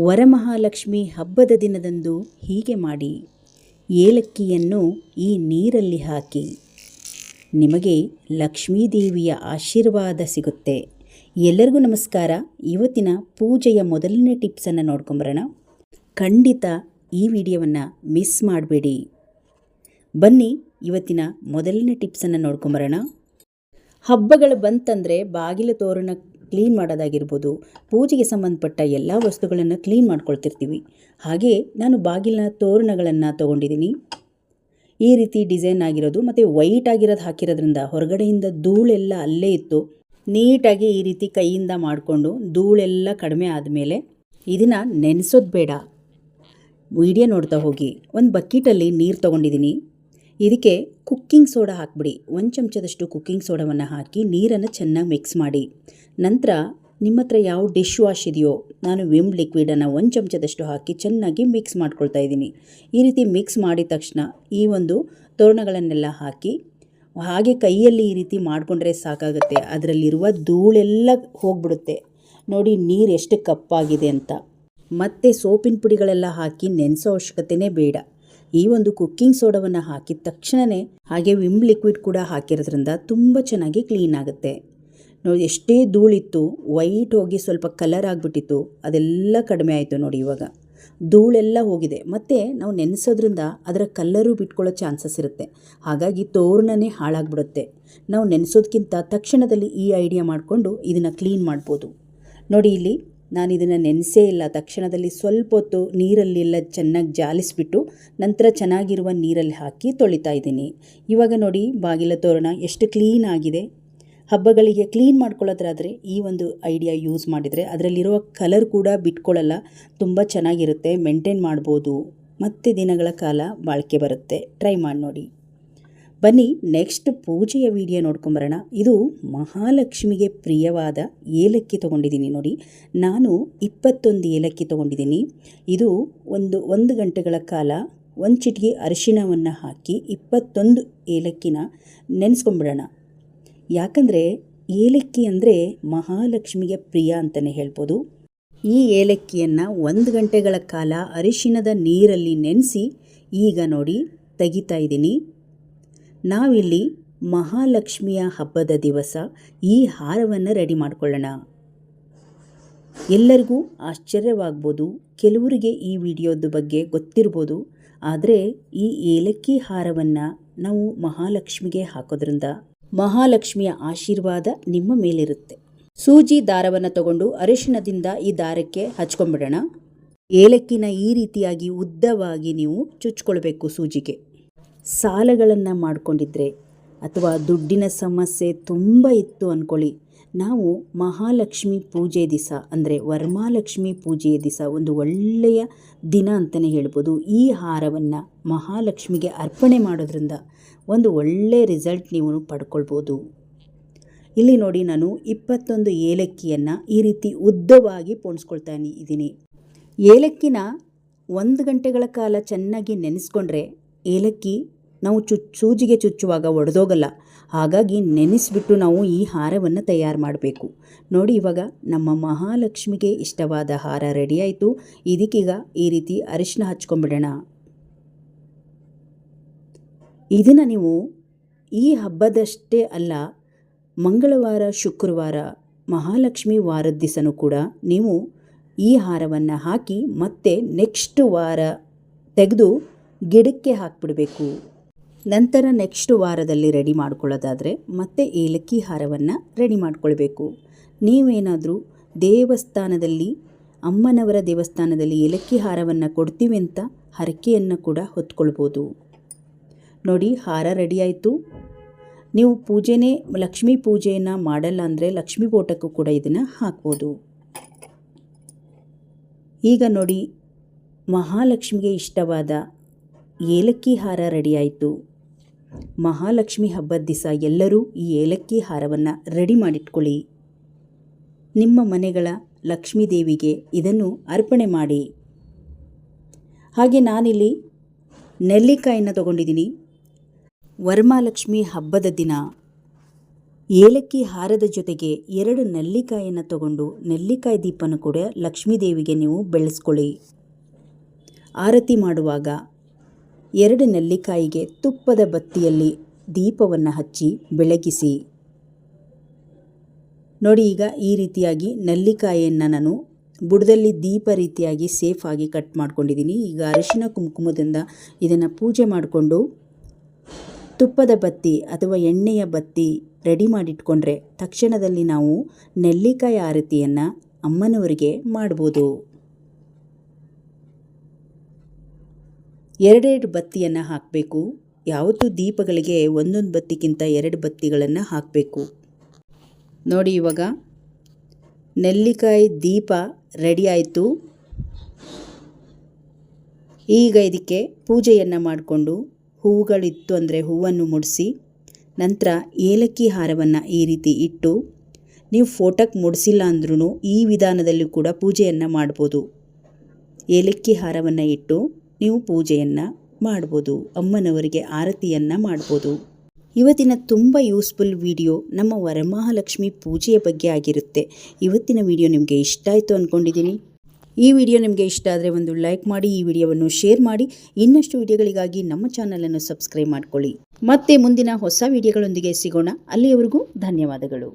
ವರಮಹಾಲಕ್ಷ್ಮಿ ಹಬ್ಬದ ದಿನದಂದು ಹೀಗೆ ಮಾಡಿ, ಏಲಕ್ಕಿಯನ್ನು ಈ ನೀರಲ್ಲಿ ಹಾಕಿ, ನಿಮಗೆ ಲಕ್ಷ್ಮೀದೇವಿಯ ಆಶೀರ್ವಾದ ಸಿಗುತ್ತೆ. ಎಲ್ಲರಿಗೂ ನಮಸ್ಕಾರ. ಇವತ್ತಿನ ಪೂಜೆಯ ಮೊದಲನೇ ಟಿಪ್ಸನ್ನು ನೋಡ್ಕೊಂಬರೋಣ. ಖಂಡಿತ ಈ ವಿಡಿಯೋವನ್ನು ಮಿಸ್ ಮಾಡಬೇಡಿ. ಬನ್ನಿ ಇವತ್ತಿನ ಮೊದಲನೇ ಟಿಪ್ಸನ್ನು ನೋಡ್ಕೊಂಬರೋಣ. ಹಬ್ಬಗಳು ಬಂತಂದರೆ ಬಾಗಿಲು ತೋರಣ ಕ್ಲೀನ್ ಮಾಡೋದಾಗಿರ್ಬೋದು, ಪೂಜೆಗೆ ಸಂಬಂಧಪಟ್ಟ ಎಲ್ಲ ವಸ್ತುಗಳನ್ನು ಕ್ಲೀನ್ ಮಾಡ್ಕೊಳ್ತಿರ್ತೀವಿ. ಹಾಗೆ ನಾನು ಬಾಗಿಲಿನ ತೋರಣಗಳನ್ನು ತೊಗೊಂಡಿದ್ದೀನಿ. ಈ ರೀತಿ ಡಿಸೈನ್ ಆಗಿರೋದು ಮತ್ತು ವೈಟ್ ಆಗಿರೋದು ಹಾಕಿರೋದ್ರಿಂದ ಹೊರಗಡೆಯಿಂದ ಧೂಳೆಲ್ಲ ಅಲ್ಲೇ ಇತ್ತು. ನೀಟಾಗಿ ಈ ರೀತಿ ಕೈಯಿಂದ ಮಾಡಿಕೊಂಡು ಧೂಳೆಲ್ಲ ಕಡಿಮೆ ಆದಮೇಲೆ ಇದನ್ನು ನೆನೆಸೋದು ಬೇಡ, ವಿಡಿಯೋ ನೋಡ್ತಾ ಹೋಗಿ. ಒಂದು ಬಕೆಟಲ್ಲಿ ನೀರು ತೊಗೊಂಡಿದ್ದೀನಿ. ಇದಕ್ಕೆ ಕುಕ್ಕಿಂಗ್ ಸೋಡಾ ಹಾಕಿಬಿಡಿ. 1 ಚಮಚದಷ್ಟು ಕುಕ್ಕಿಂಗ್ ಸೋಡಾವನ್ನು ಹಾಕಿ ನೀರನ್ನು ಚೆನ್ನಾಗಿ ಮಿಕ್ಸ್ ಮಾಡಿ. ನಂತರ ನಿಮ್ಮ ಹತ್ರ ಯಾವ ಡಿಶ್ ವಾಶ್ ಇದೆಯೋ, ನಾನು ವಿಮ್ ಲಿಕ್ವಿಡನ್ನು 1 ಚಮಚದಷ್ಟು ಹಾಕಿ ಚೆನ್ನಾಗಿ ಮಿಕ್ಸ್ ಮಾಡ್ಕೊಳ್ತಾ ಇದ್ದೀನಿ. ಈ ರೀತಿ ಮಿಕ್ಸ್ ಮಾಡಿದ ತಕ್ಷಣ ಈ ಒಂದು ತೋರಣಗಳನ್ನೆಲ್ಲ ಹಾಕಿ ಹಾಗೆ ಕೈಯಲ್ಲಿ ಈ ರೀತಿ ಮಾಡಿಕೊಂಡ್ರೆ ಸಾಕಾಗುತ್ತೆ. ಅದರಲ್ಲಿರುವ ಧೂಳೆಲ್ಲ ಹೋಗ್ಬಿಡುತ್ತೆ. ನೋಡಿ ನೀರು ಎಷ್ಟು ಕಪ್ಪಾಗಿದೆ ಅಂತ. ಮತ್ತು ಸೋಪಿನ ಪುಡಿಗಳೆಲ್ಲ ಹಾಕಿ ನೆನೆಸೋ ಅವಶ್ಯಕತೆಯೇ ಬೇಡ. ಈ ಒಂದು ಕುಕ್ಕಿಂಗ್ ಸೋಡಾವನ್ನು ಹಾಕಿದ ತಕ್ಷಣವೇ ಹಾಗೆ ವಿಮ್ ಲಿಕ್ವಿಡ್ ಕೂಡ ಹಾಕಿರೋದ್ರಿಂದ ತುಂಬ ಚೆನ್ನಾಗಿ ಕ್ಲೀನ್ ಆಗುತ್ತೆ. ನೋಡಿ ಎಷ್ಟೇ ಧೂಳಿತ್ತು, ವೈಟ್ ಹೋಗಿ ಸ್ವಲ್ಪ ಕಲರ್ ಆಗಿಬಿಟ್ಟಿತ್ತು, ಅದೆಲ್ಲ ಕಡಿಮೆ ಆಯಿತು. ನೋಡಿ ಇವಾಗ ಧೂಳೆಲ್ಲ ಹೋಗಿದೆ. ಮತ್ತು ನಾವು ನೆನೆಸೋದ್ರಿಂದ ಅದರ ಕಲ್ಲರು ಬಿಟ್ಕೊಳ್ಳೋ ಚಾನ್ಸಸ್ ಇರುತ್ತೆ. ಹಾಗಾಗಿ ತೋರಣನೇ ಹಾಳಾಗ್ಬಿಡುತ್ತೆ. ನಾವು ನೆನೆಸೋದಕ್ಕಿಂತ ತಕ್ಷಣದಲ್ಲಿ ಈ ಐಡಿಯಾ ಮಾಡಿಕೊಂಡು ಇದನ್ನು ಕ್ಲೀನ್ ಮಾಡ್ಬೋದು. ನೋಡಿ ಇಲ್ಲಿ ನಾನು ಇದನ್ನು ನೆನೆಸೇ ಇಲ್ಲ. ತಕ್ಷಣದಲ್ಲಿ ಸ್ವಲ್ಪ ಹೊತ್ತು ನೀರಲ್ಲೆಲ್ಲ ಚೆನ್ನಾಗಿ ಜಾಲಿಸ್ಬಿಟ್ಟು ನಂತರ ಚೆನ್ನಾಗಿರುವ ನೀರಲ್ಲಿ ಹಾಕಿ ತೊಳಿತಾ ಇದ್ದೀನಿ. ಇವಾಗ ನೋಡಿ ಬಾಗಿಲ ತೋರಣ ಎಷ್ಟು ಕ್ಲೀನ್ ಆಗಿದೆ. ಹಬ್ಬಗಳಿಗೆ ಕ್ಲೀನ್ ಮಾಡ್ಕೊಳ್ಳೋದ್ರಾದರೆ ಈ ಒಂದು ಐಡಿಯಾ ಯೂಸ್ ಮಾಡಿದರೆ ಅದರಲ್ಲಿರುವ ಕಲರ್ ಕೂಡ ಬಿಟ್ಕೊಳ್ಳಲ್ಲ. ತುಂಬ ಚೆನ್ನಾಗಿರುತ್ತೆ, ಮೇಂಟೈನ್ ಮಾಡ್ಬೋದು ಮತ್ತು ದಿನಗಳ ಕಾಲ ಬಾಳಿಕೆ ಬರುತ್ತೆ. ಟ್ರೈ ಮಾಡಿ ನೋಡಿ. ಬನ್ನಿ ನೆಕ್ಸ್ಟ್ ಪೂಜೆಯ ವಿಡಿಯೋ ನೋಡ್ಕೊಂಬರೋಣ. ಇದು ಮಹಾಲಕ್ಷ್ಮಿಗೆ ಪ್ರಿಯವಾದ ಏಲಕ್ಕಿ ತೊಗೊಂಡಿದ್ದೀನಿ. ನೋಡಿ ನಾನು 21 ಏಲಕ್ಕಿ ತೊಗೊಂಡಿದ್ದೀನಿ. ಇದು ಒಂದು ಗಂಟೆಗಳ ಕಾಲ 1 ಚಿಟಿಕೆ ಅರಿಶಿಣವನ್ನು ಹಾಕಿ 21 ಏಲಕ್ಕಿನ ನೆನೆಸ್ಕೊಂಡ್ಬಿಡೋಣ. ಯಾಕಂದರೆ ಏಲಕ್ಕಿ ಅಂದರೆ ಮಹಾಲಕ್ಷ್ಮಿಗೆ ಪ್ರಿಯ ಅಂತಲೇ ಹೇಳ್ಬೋದು. ಈ ಏಲಕ್ಕಿಯನ್ನು 1 ಗಂಟೆಗಳ ಕಾಲ ಅರಿಶಿಣದ ನೀರಲ್ಲಿ ನೆನೆಸಿ ಈಗ ನೋಡಿ ತೆಗಿತಾ ಇದ್ದೀನಿ. ನಾವಿಲ್ಲಿ ಮಹಾಲಕ್ಷ್ಮಿಯ ಹಬ್ಬದ ದಿವಸ ಈ ಹಾರವನ್ನು ರೆಡಿ ಮಾಡ್ಕೊಳ್ಳೋಣ. ಎಲ್ಲರಿಗೂ ಆಶ್ಚರ್ಯವಾಗ್ಬೋದು, ಕೆಲವರಿಗೆ ಈ ವಿಡಿಯೋದ ಬಗ್ಗೆ ಗೊತ್ತಿರ್ಬೋದು. ಆದರೆ ಈ ಏಲಕ್ಕಿ ಹಾರವನ್ನು ನಾವು ಮಹಾಲಕ್ಷ್ಮಿಗೆ ಹಾಕೋದ್ರಿಂದ ಮಹಾಲಕ್ಷ್ಮಿಯ ಆಶೀರ್ವಾದ ನಿಮ್ಮ ಮೇಲಿರುತ್ತೆ. ಸೂಜಿ ದಾರವನ್ನು ತಗೊಂಡು ಅರಿಶಿಣದಿಂದ ಈ ದಾರಕ್ಕೆ ಹಚ್ಕೊಂಡ್ಬಿಡೋಣ. ಏಲಕ್ಕಿನ ಈ ರೀತಿಯಾಗಿ ಉದ್ದವಾಗಿ ನೀವು ಚುಚ್ಕೊಳ್ಬೇಕು ಸೂಜಿಗೆ. ಸಾಲಗಳನ್ನು ಮಾಡಿಕೊಂಡಿದ್ರೆ ಅಥವಾ ದುಡ್ಡಿನ ಸಮಸ್ಯೆ ತುಂಬ ಇತ್ತು ಅಂದ್ಕೊಳ್ಳಿ, ನಾವು ಮಹಾಲಕ್ಷ್ಮಿ ಪೂಜೆ ದಿವಸ ಅಂದರೆ ವರಮಹಾಲಕ್ಷ್ಮಿ ಪೂಜೆಯ ದಿವಸ ಒಂದು ಒಳ್ಳೆಯ ದಿನ ಅಂತಲೇ ಹೇಳ್ಬೋದು. ಈ ಹಾರವನ್ನು ಮಹಾಲಕ್ಷ್ಮಿಗೆ ಅರ್ಪಣೆ ಮಾಡೋದ್ರಿಂದ ಒಂದು ಒಳ್ಳೆಯ ರಿಸಲ್ಟ್ ನೀವು ಪಡ್ಕೊಳ್ಬೋದು. ಇಲ್ಲಿ ನೋಡಿ ನಾನು 21 ಏಲಕ್ಕಿಯನ್ನು ಈ ರೀತಿ ಉದ್ದವಾಗಿ ಪೋಣಿಸ್ಕೊಳ್ತಾ ಇದ್ದೀನಿ. ಏಲಕ್ಕಿನ 1 ಗಂಟೆಗಳ ಕಾಲ ಚೆನ್ನಾಗಿ ನೆನೆಸ್ಕೊಂಡ್ರೆ ಏಲಕ್ಕಿ ನಾವು ಸೂಜಿಗೆ ಚುಚ್ಚುವಾಗ ಒಡೆದೋಗಲ್ಲ. ಹಾಗಾಗಿ ನೆನೆಸ್ಬಿಟ್ಟು ನಾವು ಈ ಹಾರವನ್ನು ತಯಾರು ಮಾಡಬೇಕು. ನೋಡಿ ಇವಾಗ ನಮ್ಮ ಮಹಾಲಕ್ಷ್ಮಿಗೆ ಇಷ್ಟವಾದ ಹಾರ ರೆಡಿ ಆಯಿತು. ಇದಕ್ಕೀಗ ಈ ರೀತಿ ಅರಿಶಿನ ಹಚ್ಕೊಂಡ್ಬಿಡೋಣ. ಇದನ್ನು ನೀವು ಈ ಹಬ್ಬದಷ್ಟೇ ಅಲ್ಲ, ಮಂಗಳವಾರ ಶುಕ್ರವಾರ ಮಹಾಲಕ್ಷ್ಮಿ ವಾರದ ದಿವಸನೂ ಕೂಡ ನೀವು ಈ ಹಾರವನ್ನು ಹಾಕಿ ಮತ್ತೆ ನೆಕ್ಸ್ಟ್ ವಾರ ತೆಗೆದು ಗಿಡಕ್ಕೆ ಹಾಕಿಬಿಡಬೇಕು. ನಂತರ ನೆಕ್ಸ್ಟ್ ವಾರದಲ್ಲಿ ರೆಡಿ ಮಾಡ್ಕೊಳ್ಳೋದಾದರೆ ಮತ್ತೆ ಏಲಕ್ಕಿ ಹಾರವನ್ನು ರೆಡಿ ಮಾಡ್ಕೊಳ್ಬೇಕು. ನೀವೇನಾದರೂ ದೇವಸ್ಥಾನದಲ್ಲಿ ಅಮ್ಮನವರ ದೇವಸ್ಥಾನದಲ್ಲಿ ಏಲಕ್ಕಿ ಹಾರವನ್ನು ಕೊಡ್ತೀವಿ ಅಂತ ಹರಕೆಯನ್ನು ಕೂಡ ಹೊತ್ಕೊಳ್ಬೋದು. ನೋಡಿ ಹಾರ ರೆಡಿ ಆಯಿತು. ನೀವು ಲಕ್ಷ್ಮೀ ಪೂಜೆಯನ್ನು ಮಾಡಲ್ಲ ಅಂದರೆ ಲಕ್ಷ್ಮೀ ಫೋಟೋಕ್ಕೂ ಕೂಡ ಇದನ್ನು ಹಾಕ್ಬೋದು. ಈಗ ನೋಡಿ ಮಹಾಲಕ್ಷ್ಮಿಗೆ ಇಷ್ಟವಾದ ಏಲಕ್ಕಿ ಹಾರ ರೆಡಿ ಆಯಿತು. ಮಹಾಲಕ್ಷ್ಮಿ ಹಬ್ಬದ ದಿವಸ ಎಲ್ಲರೂ ಈ ಏಲಕ್ಕಿ ಹಾರವನ್ನು ರೆಡಿ ಮಾಡಿಟ್ಕೊಳ್ಳಿ. ನಿಮ್ಮ ಮನೆಗಳ ಲಕ್ಷ್ಮೀ ದೇವಿಗೆ ಇದನ್ನು ಅರ್ಪಣೆ ಮಾಡಿ. ಹಾಗೆ ನಾನಿಲ್ಲಿ ನೆಲ್ಲಿಕಾಯಿನ ತೊಗೊಂಡಿದ್ದೀನಿ. ವರಮಹಾಲಕ್ಷ್ಮಿ ಹಬ್ಬದ ದಿನ ಏಲಕ್ಕಿ ಹಾರದ ಜೊತೆಗೆ 2 ನೆಲ್ಲಿಕಾಯನ್ನು ತಗೊಂಡು ನೆಲ್ಲಿಕಾಯಿ ದೀಪನ ಕೂಡ ಲಕ್ಷ್ಮೀದೇವಿಗೆ ನೀವು ಬೆಳೆಸ್ಕೊಳ್ಳಿ. ಆರತಿ ಮಾಡುವಾಗ 2 ನೆಲ್ಲಿಕಾಯಿಗೆ ತುಪ್ಪದ ಬತ್ತಿಯಲ್ಲಿ ದೀಪವನ್ನು ಹಚ್ಚಿ ಬೆಳಗಿಸಿ. ನೋಡಿ, ಈಗ ಈ ರೀತಿಯಾಗಿ ನೆಲ್ಲಿಕಾಯಿಯನ್ನು ನಾನು ಬುಡದಲ್ಲಿ ದೀಪ ರೀತಿಯಾಗಿ ಸೇಫಾಗಿ ಕಟ್ ಮಾಡ್ಕೊಂಡಿದ್ದೀನಿ. ಈಗ ಅರಿಶಿನ ಕುಂಕುಮದಿಂದ ಇದನ್ನು ಪೂಜೆ ಮಾಡಿಕೊಂಡು ತುಪ್ಪದ ಬತ್ತಿ ಅಥವಾ ಎಣ್ಣೆಯ ಬತ್ತಿ ರೆಡಿ ಮಾಡಿಟ್ಕೊಂಡ್ರೆ ತಕ್ಷಣದಲ್ಲಿ ನಾವು ನೆಲ್ಲಿಕಾಯಿ ಆರತಿಯನ್ನು ಅಮ್ಮನವರಿಗೆ ಮಾಡ್ಬೋದು. 2 ಬತ್ತಿಯನ್ನು ಹಾಕಬೇಕು. ಯಾವತ್ತೂ ದೀಪಗಳಿಗೆ ಒಂದೊಂದು ಬತ್ತಿಗಿಂತ 2 ಬತ್ತಿಗಳನ್ನು ಹಾಕಬೇಕು. ನೋಡಿ, ಇವಾಗ ನೆಲ್ಲಿಕಾಯಿ ದೀಪ ರೆಡಿ ಆಯಿತು. ಈಗ ಇದಕ್ಕೆ ಪೂಜೆಯನ್ನು ಮಾಡಿಕೊಂಡು ಹೂವುಗಳಿತ್ತು ಅಂದರೆ ಹೂವನ್ನು ಮುಡಿಸಿ, ನಂತರ ಏಲಕ್ಕಿ ಹಾರವನ್ನು ಈ ರೀತಿ ಇಟ್ಟು, ನೀವು ಫೋಟೋಕ್ಕೆ ಮುಡಿಸಿಲ್ಲ ಅಂದ್ರೂ ಈ ವಿಧಾನದಲ್ಲಿ ಕೂಡ ಪೂಜೆಯನ್ನು ಮಾಡ್ಬೋದು. ಏಲಕ್ಕಿ ಹಾರವನ್ನು ಇಟ್ಟು ನೀವು ಪೂಜೆಯನ್ನು ಮಾಡ್ಬೋದು, ಅಮ್ಮನವರಿಗೆ ಆರತಿಯನ್ನು ಮಾಡ್ಬೋದು. ಇವತ್ತಿನ ತುಂಬ ಯೂಸ್ಫುಲ್ ವಿಡಿಯೋ ನಮ್ಮ ವರಮಹಾಲಕ್ಷ್ಮಿ ಪೂಜೆಯ ಬಗ್ಗೆ ಆಗಿರುತ್ತೆ. ಇವತ್ತಿನ ವಿಡಿಯೋ ನಿಮಗೆ ಇಷ್ಟ ಆಯಿತು ಅಂದ್ಕೊಂಡಿದ್ದೀನಿ. ಈ ವಿಡಿಯೋ ನಿಮಗೆ ಇಷ್ಟ ಆದರೆ ಒಂದು ಲೈಕ್ ಮಾಡಿ, ಈ ವಿಡಿಯೋವನ್ನು ಶೇರ್ ಮಾಡಿ. ಇನ್ನಷ್ಟು ವಿಡಿಯೋಗಳಿಗಾಗಿ ನಮ್ಮ ಚಾನಲನ್ನು ಸಬ್ಸ್ಕ್ರೈಬ್ ಮಾಡ್ಕೊಳ್ಳಿ. ಮತ್ತೆ ಮುಂದಿನ ಹೊಸ ವಿಡಿಯೋಗಳೊಂದಿಗೆ ಸಿಗೋಣ. ಅಲ್ಲಿಯವರೆಗೂ ಧನ್ಯವಾದಗಳು.